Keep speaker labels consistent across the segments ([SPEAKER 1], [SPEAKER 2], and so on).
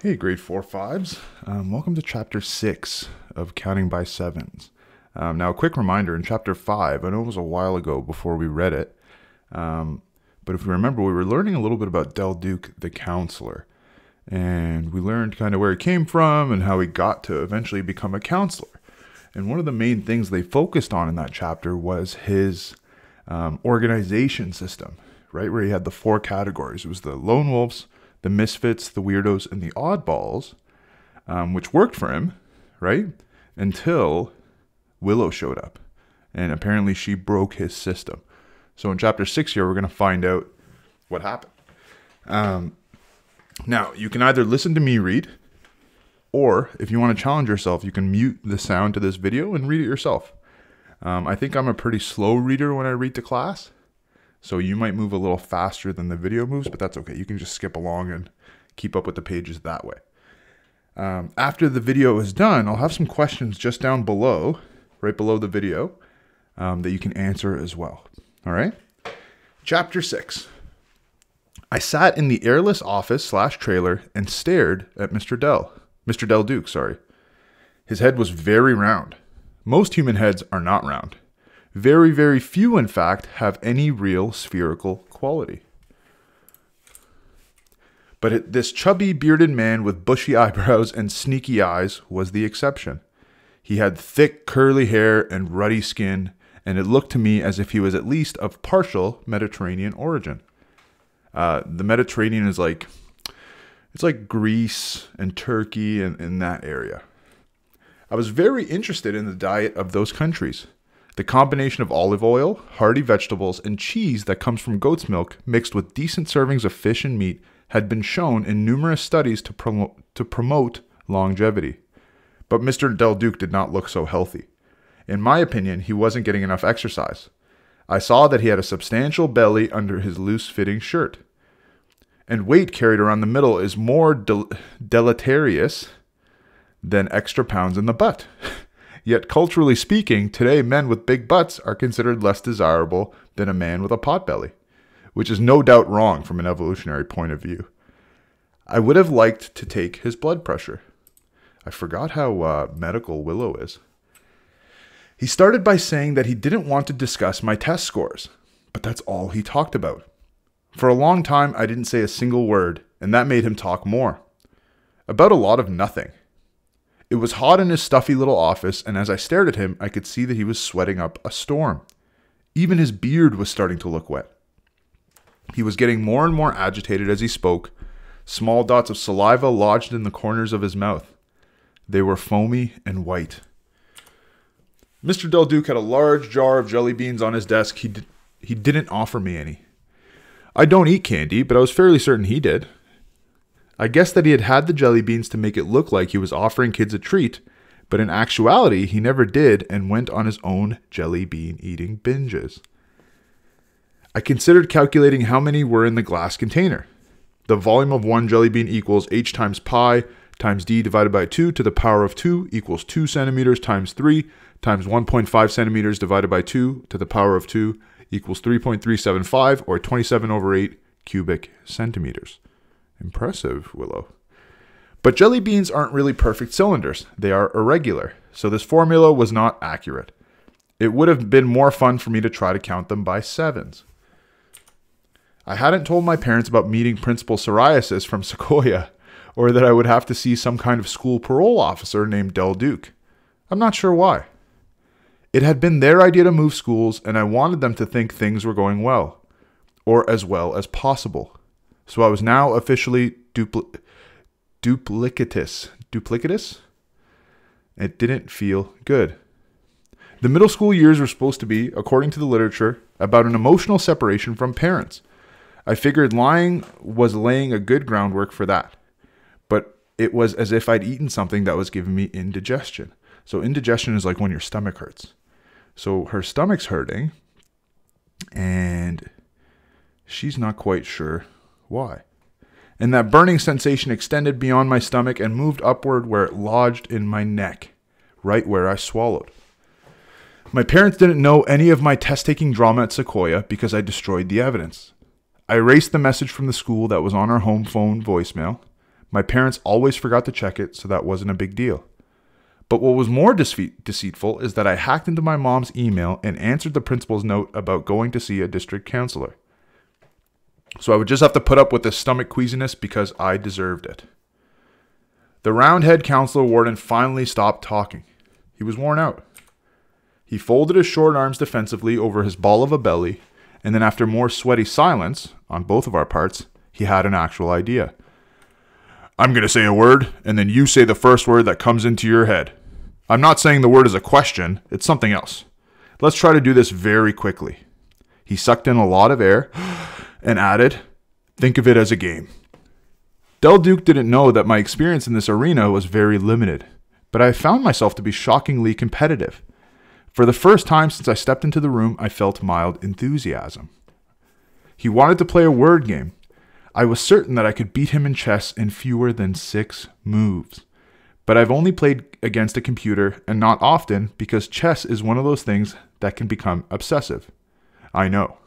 [SPEAKER 1] Hey, grade 4 5s. Welcome to chapter 6 of Counting by Sevens. Now, a quick reminder, in chapter 5, I know it was a while ago before we read it, but if you remember, we were learning a little bit about Del Duke, the counselor. And we learned kind of where he came from and how he got to eventually become a counselor. And one of the main things they focused on in that chapter was his organization system, right? Where he had the 4 categories. It was the lone wolves, the misfits, the weirdos, and the oddballs, which worked for him, right? Until Willow showed up. And apparently she broke his system. So in chapter 6 here, we're going to find out what happened. Now, you can either listen to me read, or if you want to challenge yourself, you can mute the sound to this video and read it yourself. I think I'm a pretty slow reader when I read to class. So you might move a little faster than the video moves, but that's okay. You can just skip along and keep up with the pages that way. After the video is done, I'll have some questions just down below, right below the video, that you can answer as well. All right? Chapter 6. I sat in the airless office/trailer and stared at Mr. Del Duke, sorry. His head was very round. Most human heads are not round. Very, very few, in fact, have any real spherical quality. But this chubby, bearded man with bushy eyebrows and sneaky eyes was the exception. He had thick, curly hair and ruddy skin, and it looked to me as if he was at least of partial Mediterranean origin. The Mediterranean is it's like Greece and Turkey and in that area. I was very interested in the diet of those countries. The combination of olive oil, hearty vegetables, and cheese that comes from goat's milk mixed with decent servings of fish and meat had been shown in numerous studies to promote longevity. But Mr. Del Duke did not look so healthy. In my opinion, he wasn't getting enough exercise. I saw that he had a substantial belly under his loose-fitting shirt. And weight carried around the middle is more deleterious than extra pounds in the butt. Yet, culturally speaking, today men with big butts are considered less desirable than a man with a potbelly, which is no doubt wrong from an evolutionary point of view. I would have liked to take his blood pressure. I forgot how medical Willow is. He started by saying that he didn't want to discuss my test scores, but that's all he talked about. For a long time, I didn't say a single word, and that made him talk more. About a lot of nothing. It was hot in his stuffy little office, and as I stared at him, I could see that he was sweating up a storm. Even his beard was starting to look wet. He was getting more and more agitated as he spoke. Small dots of saliva lodged in the corners of his mouth. They were foamy and white. Mr. Del Duke had a large jar of jelly beans on his desk. He didn't offer me any. I don't eat candy, but I was fairly certain he did. I guessed that he had the jelly beans to make it look like he was offering kids a treat, but in actuality, he never did and went on his own jelly bean eating binges. I considered calculating how many were in the glass container. The volume of one jelly bean equals h times pi times d divided by 2 to the power of 2 equals 2 centimeters times 3 times 1.5 centimeters divided by 2 to the power of 2 equals 3.375 or 27/8 cubic centimeters. Impressive, Willow. But jelly beans aren't really perfect cylinders. They are irregular, so this formula was not accurate. It would have been more fun for me to try to count them by sevens. I hadn't told my parents about meeting Principal Psoriasis from Sequoia, or that I would have to see some kind of school parole officer named Del Duke. I'm not sure why. It had been their idea to move schools, and I wanted them to think things were going well, or as well as possible. So I was now officially duplicitous. Duplicitous? It didn't feel good. The middle school years were supposed to be, according to the literature, about an emotional separation from parents. I figured lying was laying a good groundwork for that. But it was as if I'd eaten something that was giving me indigestion. So indigestion is like when your stomach hurts. So her stomach's hurting, and she's not quite sure why. And that burning sensation extended beyond my stomach and moved upward where it lodged in my neck, right where I swallowed. My parents didn't know any of my test-taking drama at Sequoia because I destroyed the evidence. I erased the message from the school that was on our home phone voicemail. My parents always forgot to check it, so that wasn't a big deal. But what was more deceitful is that I hacked into my mom's email and answered the principal's note about going to see a district counselor. So I would just have to put up with this stomach queasiness because I deserved it. The round-head counselor warden finally stopped talking. He was worn out. He folded his short arms defensively over his ball of a belly, and then after more sweaty silence on both of our parts, he had an actual idea. I'm going to say a word, and then you say the first word that comes into your head. I'm not saying the word is a question, it's something else. Let's try to do this very quickly. He sucked in a lot of air and added, think of it as a game. Del Duke didn't know that my experience in this arena was very limited, but I found myself to be shockingly competitive. For the first time since I stepped into the room, I felt mild enthusiasm. He wanted to play a word game. I was certain that I could beat him in chess in fewer than 6 moves. But I've only played against a computer, and not often, because chess is one of those things that can become obsessive. I know.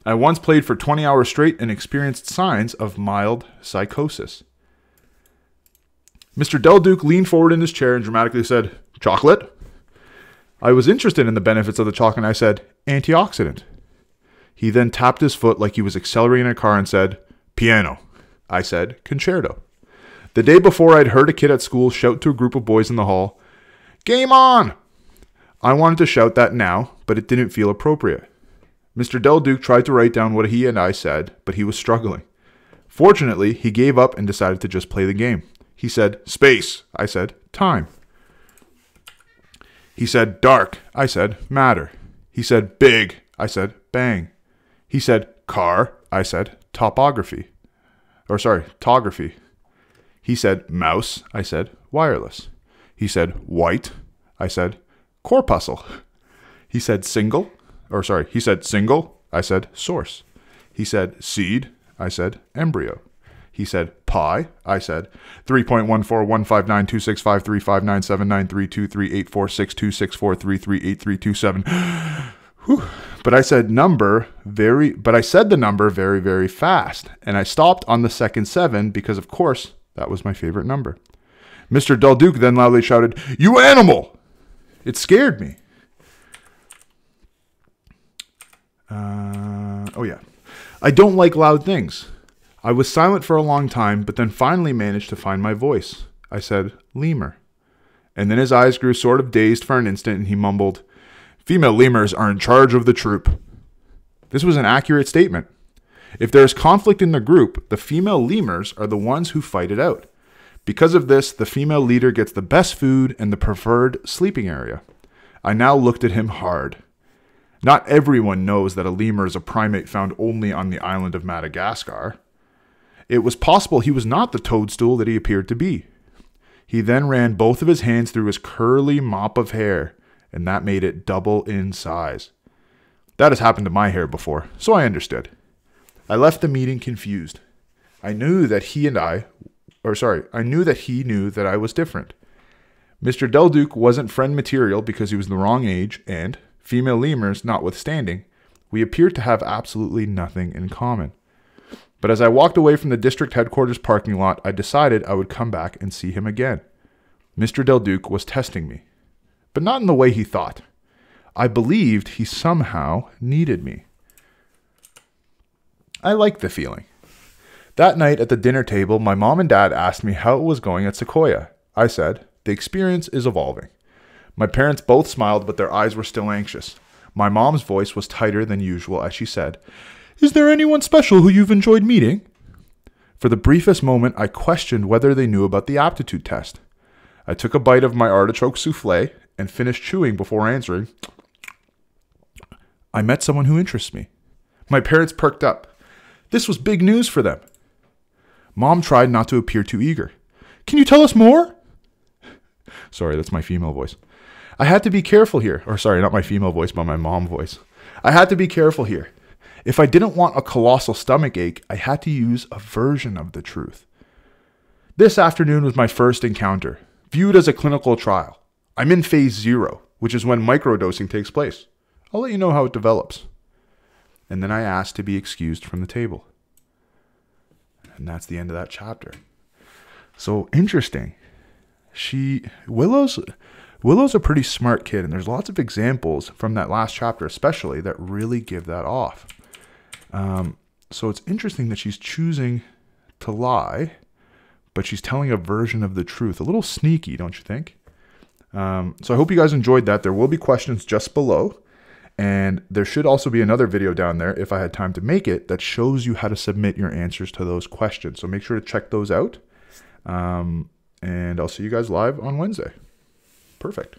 [SPEAKER 1] I once played for 20 hours straight and experienced signs of mild psychosis. Mr. Del Duke leaned forward in his chair and dramatically said, "Chocolate?" I was interested in the benefits of the chocolate and I said, "Antioxidant." He then tapped his foot like he was accelerating a car and said, "Piano." I said, "Concerto." The day before, I'd heard a kid at school shout to a group of boys in the hall, "Game on!" I wanted to shout that now, but it didn't feel appropriate. Mr. Del Duke tried to write down what he and I said, but he was struggling. Fortunately, he gave up and decided to just play the game. He said, "Space." I said, "Time." He said, "Dark." I said, "Matter." He said, "Big." I said, "Bang." He said, "Car." I said, "Topography." Topography. He said, "Mouse." I said, "Wireless." He said, "White." I said, "Corpuscle." He said, single. I said, "Source." He said, "Seed." I said, "Embryo." He said, "Pi." I said, 3.14159265359793238462643383327. But I said the number very, very fast. And I stopped on the second 7 because, of course, that was my favorite number. Mr. Del Duke then loudly shouted, "You animal!" It scared me. I don't like loud things. I was silent for a long time, but then finally managed to find my voice. I said, "Lemur." And then his eyes grew sort of dazed for an instant, and he mumbled, "Female lemurs are in charge of the troop." This was an accurate statement. If there is conflict in the group, the female lemurs are the ones who fight it out. Because of this, the female leader gets the best food and the preferred sleeping area. I now looked at him hard. Not everyone knows that a lemur is a primate found only on the island of Madagascar. It was possible he was not the toadstool that he appeared to be. He then ran both of his hands through his curly mop of hair, and that made it double in size. That has happened to my hair before, so I understood. I left the meeting confused. I knew that he knew that I was different. Mr. Del Duke wasn't friend material because he was the wrong age, and, female lemurs notwithstanding, we appeared to have absolutely nothing in common. But as I walked away from the district headquarters parking lot, I decided I would come back and see him again. Mr. Del Duke was testing me, but not in the way he thought. I believed he somehow needed me. I liked the feeling. That night at the dinner table, my mom and dad asked me how it was going at Sequoia. I said, "The experience is evolving." My parents both smiled, but their eyes were still anxious. My mom's voice was tighter than usual as she said, "Is there anyone special who you've enjoyed meeting?" For the briefest moment, I questioned whether they knew about the aptitude test. I took a bite of my artichoke souffle and finished chewing before answering. "I met someone who interests me." My parents perked up. This was big news for them. Mom tried not to appear too eager. "Can you tell us more?" Sorry, that's my female voice. I had to be careful here. Not my female voice, but my mom voice. I had to be careful here. If I didn't want a colossal stomach ache, I had to use a version of the truth. This afternoon was my first encounter, viewed as a clinical trial. I'm in phase 0, which is when microdosing takes place. I'll let you know how it develops. And then I asked to be excused from the table. And that's the end of that chapter. So interesting. Willow's a pretty smart kid, and there's lots of examples from that last chapter especially that really give that off. So it's interesting that she's choosing to lie, but she's telling a version of the truth. A little sneaky, don't you think? So I hope you guys enjoyed that. There will be questions just below. And there should also be another video down there, if I had time to make it, that shows you how to submit your answers to those questions. So make sure to check those out. And I'll see you guys live on Wednesday. Perfect.